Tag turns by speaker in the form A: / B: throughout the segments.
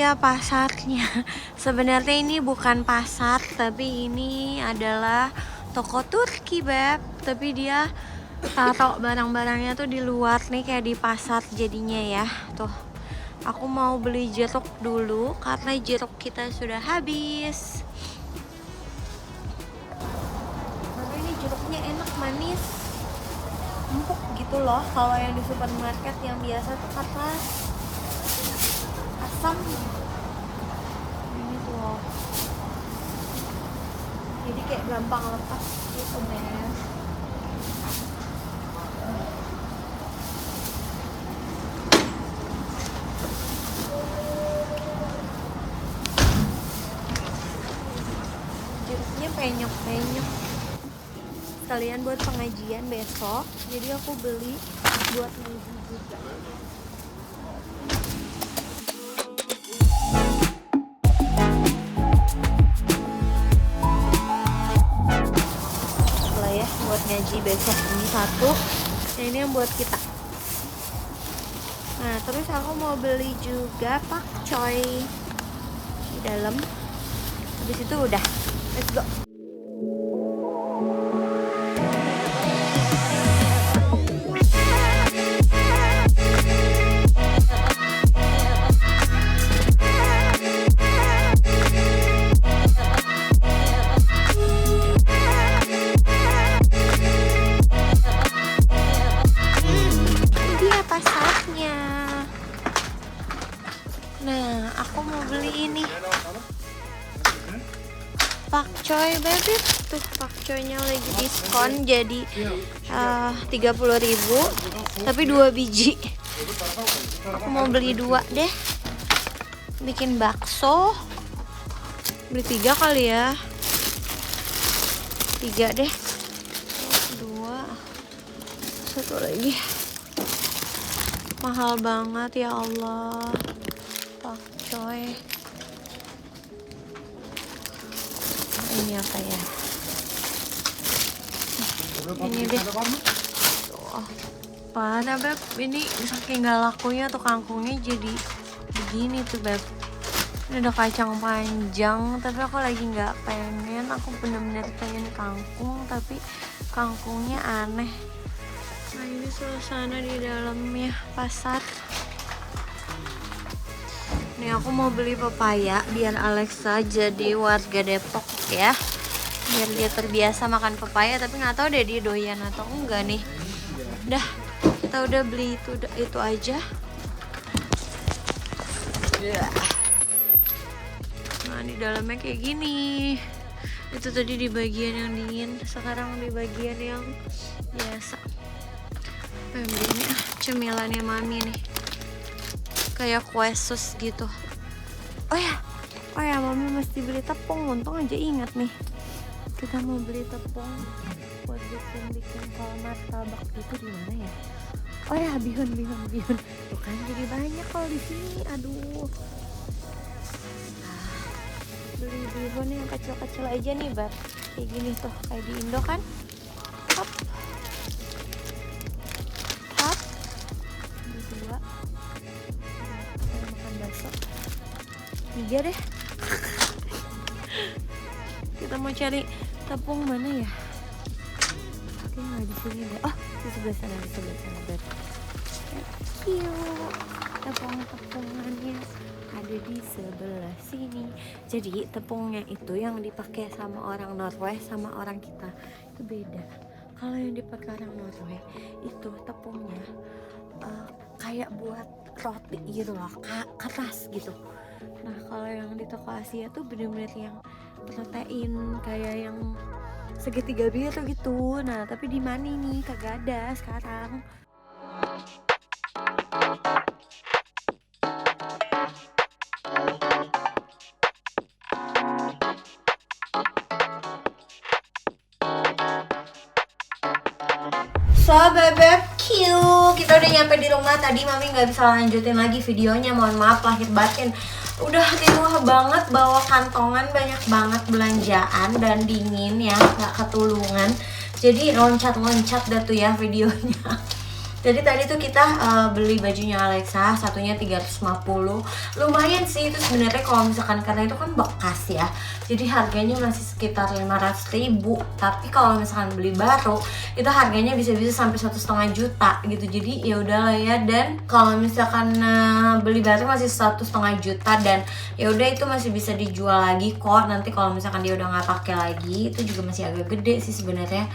A: ya pasarnya. Sebenarnya ini bukan pasar, tapi ini adalah toko Turki, Beb. Tapi dia taruh barang-barangnya tuh di luar nih, kayak di pasar jadinya ya. Tuh, aku mau beli jeruk dulu karena jeruk kita sudah habis. Karena ini jeruknya enak, manis, empuk gitu loh. Kalau yang di supermarket yang biasa tuh keras, asam. Ini tuh loh, jadi kayak gampang lepas gitu, Beb. Jeruknya penyok-penyok, sekalian buat pengajian besok, jadi aku beli buat ngaji juga. Lah ya, buat ngaji besok ini satu, yang ini yang buat kita. Nah, terus aku mau beli juga pakcoy di dalam. Habis itu udah, let's go. Dia pasarnya. Nah, aku mau beli ini pakcoy, bebek. Tuh, pakcoynya lagi diskon jadi 30.000, tapi 2 biji. Aku mau beli 2 deh, bikin bakso. Beli 3 kali ya, 3 deh. 2, 1 lagi. Mahal banget ya Allah, pakcoy. Ini apa ya? Ini deh. Oh, parah, Beb. Ini saking gak lakunya tuh kangkungnya jadi begini tuh, Beb. Ini ada kacang panjang, tapi aku lagi gak pengen. Aku bener-bener pengen kangkung, tapi kangkungnya aneh. Nah, ini suasana di dalamnya pasar. Nih, aku mau beli pepaya biar Alexa jadi warga Depok ya, biar dia terbiasa makan pepaya. Tapi nggak tahu deh dia doyan atau enggak nih. Dah, kita udah beli itu aja. Nah, di dalamnya kayak gini. Itu tadi di bagian yang dingin, sekarang di bagian yang biasa. Ini cemilannya mami nih, kayak kue sus gitu. Oh ya, mami mesti beli tepung. Untung aja ingat nih, kita mau beli tepung buat bikin kalau martabak gitu. Di mana ya? Oh ya, bihun. Tuh kan jadi banyak kalau di sini. Aduh. Beli bihun yang kecil-kecil aja nih, Bar. Kayak gini tuh, kayak di Indo kan. Hop. Beli 2. Saya makan bakso. 3 deh. Kita mau cari tepung mana ya? Oke, nggak di sini deh. Oh, di sebelah sana, Bar. Yuk, tepung-tepungannya ada di sebelah sini. Jadi tepungnya itu yang dipakai sama orang Norway sama orang kita itu beda. Kalau yang dipakai orang Norway itu tepungnya kayak buat roti gitu loh, keras gitu. Nah, kalau yang di toko Asia tuh bener-bener yang protein, kayak yang segitiga biru gitu. Nah, tapi di mana nih? Kagak ada sekarang. So, bebek Q, kita udah nyampe di rumah. Tadi mami nggak bisa lanjutin lagi videonya, mohon maaf lahir batin. Udah di rumah banget, bawa kantongan banyak banget belanjaan dan dingin ya, nggak ketulungan. Jadi loncat-loncat dah tuh ya videonya. Jadi tadi tuh kita beli bajunya Alexa, satunya 350. Lumayan sih itu sebenarnya kalau misalkan, karena itu kan bekas ya. Jadi harganya masih sekitar 500.000. Tapi kalau misalkan beli baru, itu harganya bisa-bisa sampai 1,5 juta gitu. Jadi ya udahlah ya. Dan kalau misalkan beli baru masih 1,5 juta, dan ya udah itu masih bisa dijual lagi kok. Nanti kalau misalkan dia udah nggak pakai lagi, itu juga masih agak gede sih sebenarnya.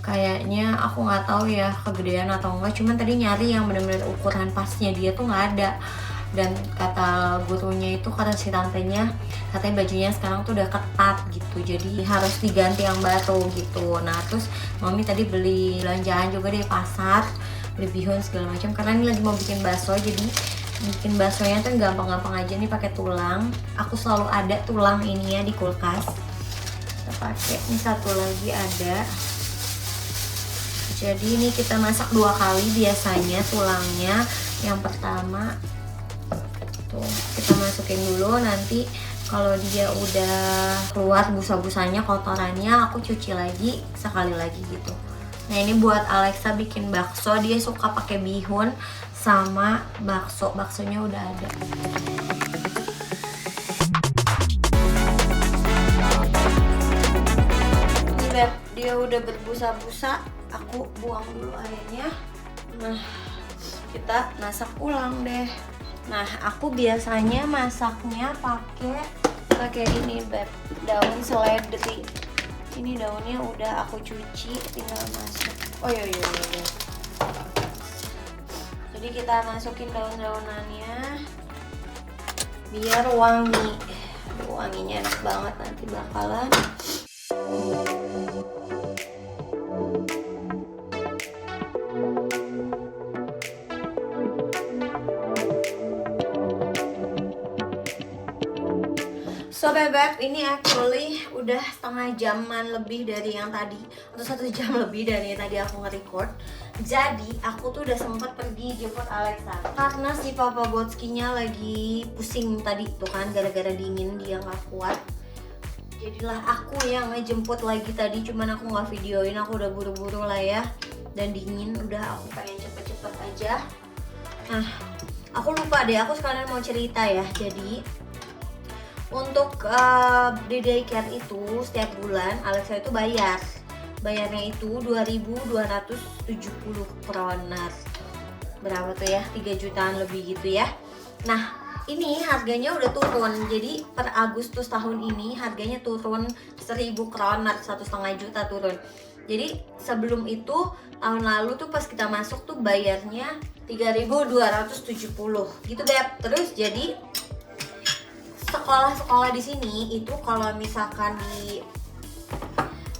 A: Kayaknya aku nggak tahu ya kegedean atau enggak, cuman tadi nyari yang benar-benar ukuran pasnya dia tuh nggak ada. Dan kata gurunya itu, kata si tantenya, katanya bajunya sekarang tuh udah ketat gitu, jadi harus diganti yang baru gitu. Nah terus mami tadi beli belanjaan juga di pasar, beli bihun segala macam, karena ini lagi mau bikin bakso. Jadi bikin baksonya tuh gampang-gampang aja nih pakai tulang. Aku selalu ada tulang ini ya di kulkas, kita pakai. Ini satu lagi ada. Jadi ini kita masak 2 kali biasanya tulangnya. Yang pertama tuh kita masukin dulu, nanti kalau dia udah keluar busa-busanya, kotorannya, aku cuci lagi sekali lagi gitu. Nah ini buat Alexa bikin bakso, dia suka pakai bihun sama bakso. Baksonya udah ada. Ini Beb, dia udah berbusa-busa, aku buang dulu airnya. Nah kita masak ulang deh. Nah aku biasanya masaknya pakai ini Beb, daun seledri. Ini daunnya udah aku cuci, tinggal masuk. Oh iya. Jadi kita masukin daun-daunannya biar wangi. Aduh, wanginya enak banget nanti bakalan. So bebek, ini actually udah setengah jaman lebih dari yang tadi, atau 1 jam lebih dari yang tadi aku nge-record. Jadi aku tuh udah sempat pergi jemput Alexa, karena si Papa Botskinya lagi pusing tadi tuh kan, gara-gara dingin dia nggak kuat. Jadilah aku yang ngejemput lagi tadi, cuman aku nggak videoin, aku udah buru-buru lah ya. Dan dingin, udah aku pengen cepet-cepet aja. Nah, aku lupa deh, aku sekalian mau cerita ya. Jadi untuk di daycare itu setiap bulan Alexa itu bayarnya itu 2.270 kroner. Berapa tuh ya? 3 jutaan lebih gitu ya. Nah ini harganya udah turun, jadi per Agustus tahun ini harganya turun 1.000 kroner, 1,5 juta turun. Jadi sebelum itu tahun lalu tuh pas kita masuk tuh bayarnya 3.270 gitu Beb. Terus jadi sekolah-sekolah di sini itu kalau misalkan di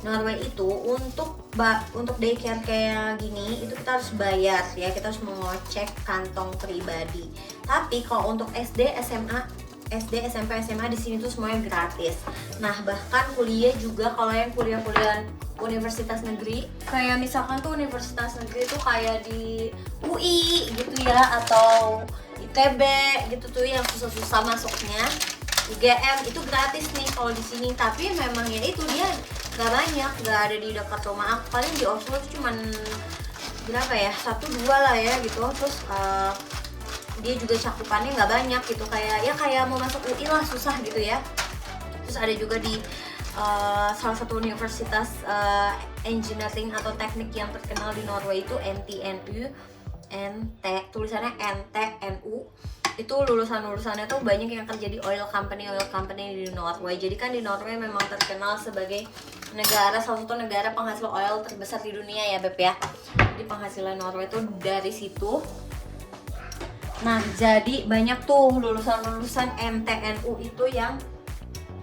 A: Norway itu untuk daycare kayak gini itu kita harus bayar ya, kita harus mengocek kantong pribadi. Tapi kalau untuk SD, SMP, SMA di sini tuh semuanya gratis. Nah bahkan kuliah juga, kalau yang kuliah-kuliah universitas negeri, kayak misalkan tuh universitas negeri tuh kayak di UI gitu ya, atau ITB gitu tuh yang susah-susah masuknya, UGM itu gratis nih kalau di sini. Tapi memang ya itu dia nggak banyak, nggak ada di dekat rumah aku. Paling di Oslo tuh cuman berapa ya, 1-2 lah ya gitu. Terus dia juga cakupannya nggak banyak gitu, kayak mau masuk UI lah susah gitu ya. Terus ada juga di salah satu universitas engineering atau teknik yang terkenal di Norway itu NTNU, tulisannya NTNU. Itu lulusannya tuh banyak yang kerja di oil company di Norway. Jadi kan di Norway memang terkenal sebagai salah satu negara penghasil oil terbesar di dunia ya Beb ya. Jadi penghasilan Norway itu dari situ. Nah jadi banyak tuh lulusan MTNU itu yang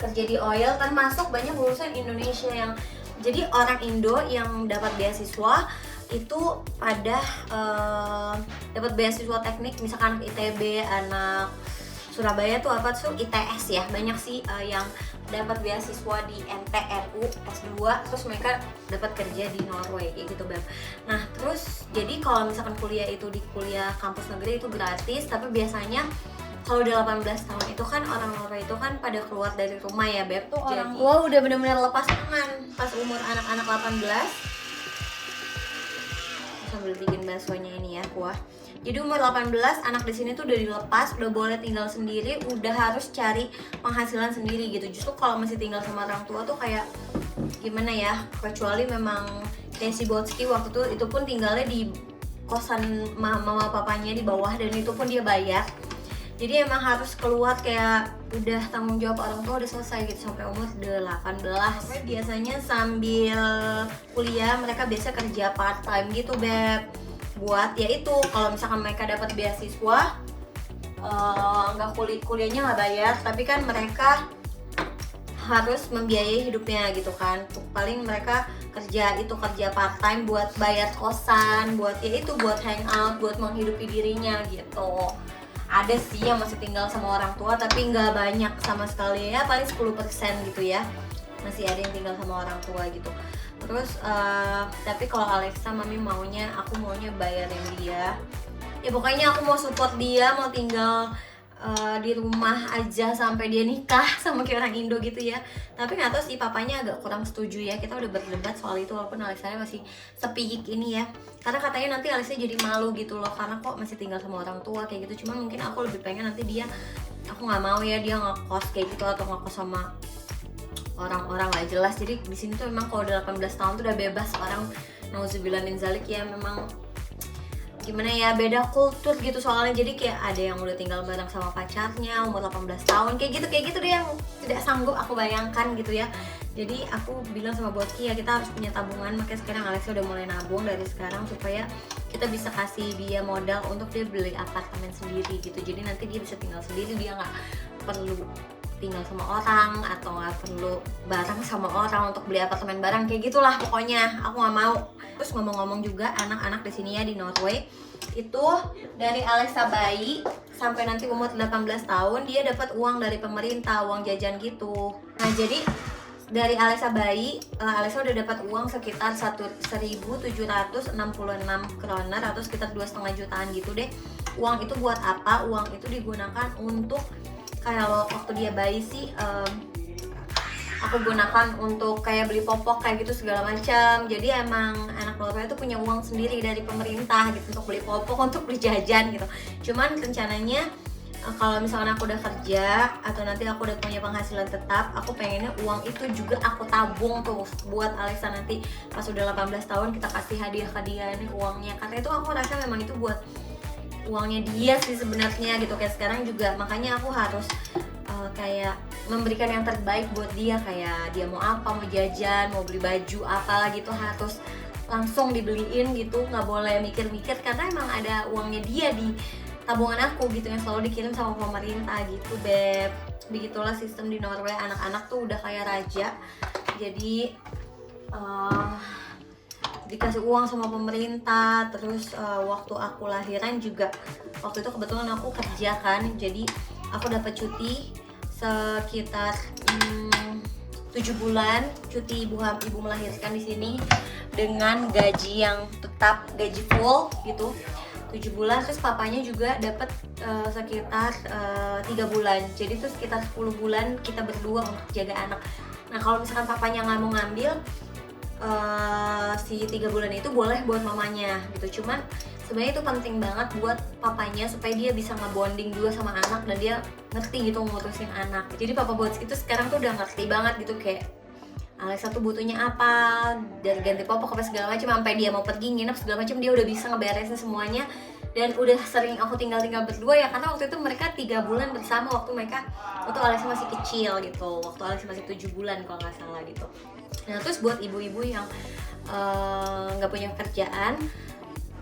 A: kerja di oil, termasuk banyak lulusan Indonesia yang jadi orang Indo yang dapat beasiswa itu pada dapat beasiswa teknik, misalkan ITB, anak Surabaya tuh apa tuh ITS ya, banyak sih yang dapat beasiswa di NTNU S2, terus mereka dapat kerja di Norway kayak gitu Beb. Nah terus jadi kalau misalkan kuliah itu di kuliah kampus negeri itu gratis, tapi biasanya kalau udah 18 tahun itu kan orang Norway itu kan pada keluar dari rumah ya Beb. Tuh orang tua udah benar-benar lepas tangan pas umur anak-anak 18. sambil bikin baksonya ini ya, kuah. Jadi umur 18 anak di sini tuh udah dilepas, udah boleh tinggal sendiri, udah harus cari penghasilan sendiri gitu. Justru kalau masih tinggal sama orang tua tuh kayak gimana ya, kecuali memang kayak si Botski waktu itu pun tinggalnya di kosan mama papanya di bawah, dan itu pun dia bayar. Jadi emang harus keluar kayak udah tanggung jawab orang tua udah selesai gitu sampai umur 18. Biasanya sambil kuliah mereka biasa kerja part time gitu Beb, buat ya itu kalau misalkan mereka dapat beasiswa nggak kuliahnya nggak bayar, tapi kan mereka harus membiayai hidupnya gitu kan. Paling mereka kerja part time buat bayar kosan, buat ya itu buat hangout, buat menghidupi dirinya gitu. Ada sih yang masih tinggal sama orang tua tapi nggak banyak sama sekali ya, paling 10% gitu ya, masih ada yang tinggal sama orang tua gitu. Terus tapi kalau Alexa mami aku maunya bayarin dia ya, pokoknya aku mau support dia, mau tinggal di rumah aja sampai dia nikah sama kayak orang Indo gitu ya. Tapi nggak tahu sih, papanya agak kurang setuju ya. Kita udah berdebat soal itu walaupun Alexa masih sepiyik ini ya, karena katanya nanti Alexa jadi malu gitu loh karena kok masih tinggal sama orang tua kayak gitu. Cuma mungkin aku lebih pengen nanti aku nggak mau ya dia ngekos kayak gitu atau ngekos sama orang-orang nggak jelas. Jadi di sini tuh memang kalau udah 18 tahun tuh udah bebas orang, nauzubillah min zalik ya, memang gimana ya, beda kultur gitu soalnya. Jadi kayak ada yang udah tinggal bareng sama pacarnya umur 18 tahun kayak gitu deh, yang tidak sanggup aku bayangkan gitu ya. Jadi aku bilang sama Botki ya, kita harus punya tabungan. Makanya sekarang Alexa udah mulai nabung dari sekarang supaya kita bisa kasih dia modal untuk dia beli apartemen sendiri gitu. Jadi nanti dia bisa tinggal sendiri, dia nggak perlu tinggal sama orang atau nggak perlu bareng sama orang untuk beli apartemen bareng kayak gitulah pokoknya. Aku nggak mau. Terus ngomong-ngomong juga, anak-anak di sini ya di Norway itu dari Alexa bayi sampai nanti umur 18 tahun dia dapat uang dari pemerintah, uang jajan gitu. Nah jadi dari Alexa bayi, Alexa udah dapat uang sekitar 1.766 kroner atau sekitar 2,5 jutaan gitu deh. Uang itu buat apa? Uang itu digunakan untuk, kalau waktu dia bayi sih aku gunakan untuk kayak beli popok kayak gitu segala macam. Jadi emang anak Norway itu punya uang sendiri dari pemerintah gitu untuk beli popok, untuk beli jajan gitu. Cuman rencananya kalau misalkan aku udah kerja atau nanti aku udah punya penghasilan tetap, aku pengennya uang itu juga aku tabung tuh buat Alexa nanti pas udah 18 tahun kita kasih hadiah nih uangnya. Karena itu aku rasa memang itu buat uangnya dia sih sebenarnya gitu. Kayak sekarang juga makanya aku harus kayak memberikan yang terbaik buat dia. Kayak dia mau apa, mau jajan, mau beli baju apalah gitu, harus langsung dibeliin gitu, nggak boleh mikir-mikir karena emang ada uangnya dia di tabungan aku gitu yang selalu dikirim sama pemerintah gitu Beb. Begitulah sistem di Norway, anak-anak tuh udah kayak raja. Jadi dikasih uang sama pemerintah. Terus waktu aku lahiran juga, waktu itu kebetulan aku kerja kan, jadi aku dapat cuti sekitar 7 bulan cuti ibu melahirkan di sini dengan gaji yang tetap, gaji full gitu 7 bulan. Terus papanya juga dapat sekitar 3 bulan, jadi itu sekitar 10 bulan kita berdua untuk jaga anak. Nah kalau misalkan papanya nggak mau ngambil si 3 bulan itu boleh buat mamanya gitu. Cuman sebenarnya itu penting banget buat papanya supaya dia bisa ngebonding juga sama anak dan dia ngerti gitu ngurusin anak. Jadi papa Botski itu sekarang tuh udah ngerti banget gitu, kayak Alexa tuh butuhnya apa, dari ganti popok apa segala macam, sampai dia mau pergi nginep segala macam dia udah bisa ngeberesin semuanya. Dan udah sering aku tinggal berdua ya, karena waktu itu mereka 3 bulan bersama waktu Alexa masih kecil gitu, waktu Alexa masih 7 bulan kalau nggak salah gitu. Nah terus buat ibu-ibu yang nggak punya kerjaan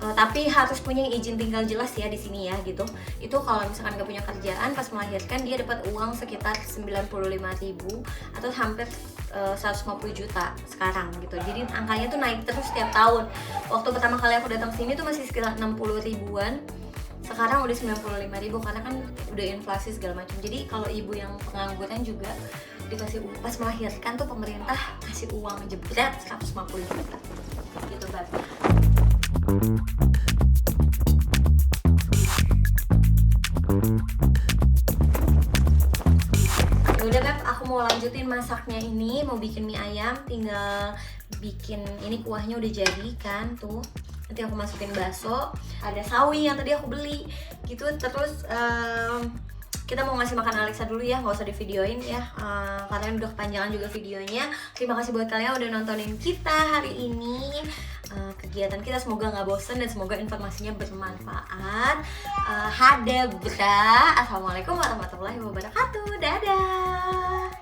A: tapi harus punya izin tinggal jelas ya di sini ya gitu. Itu kalau misalkan nggak punya kerjaan pas melahirkan dia dapat uang sekitar 95.000 atau hampir 150 juta sekarang gitu. Jadi angkanya tuh naik terus setiap tahun. Waktu pertama kali aku datang sini tuh masih sekitar 60 ribuan. Sekarang udah 95.000 karena kan udah inflasi segala macam. Jadi kalau ibu yang pengangguran juga dikasih uang pas melahirkan tuh pemerintah kasih uang jebret 150 juta gitu Beb. Ya udah Beb, aku mau lanjutin masaknya ini, mau bikin mie ayam, tinggal bikin ini kuahnya udah jadi kan tuh. Nanti aku masukin bakso, ada sawi yang tadi aku beli gitu. Terus kita mau ngasih makan Alexa dulu ya, nggak usah di videoin ya, karena udah kepanjangan juga videonya. Terima kasih buat kalian udah nontonin kita hari ini, kegiatan kita. Semoga nggak bosen dan semoga informasinya bermanfaat. Hadabra, assalamualaikum warahmatullahi wabarakatuh, dadah.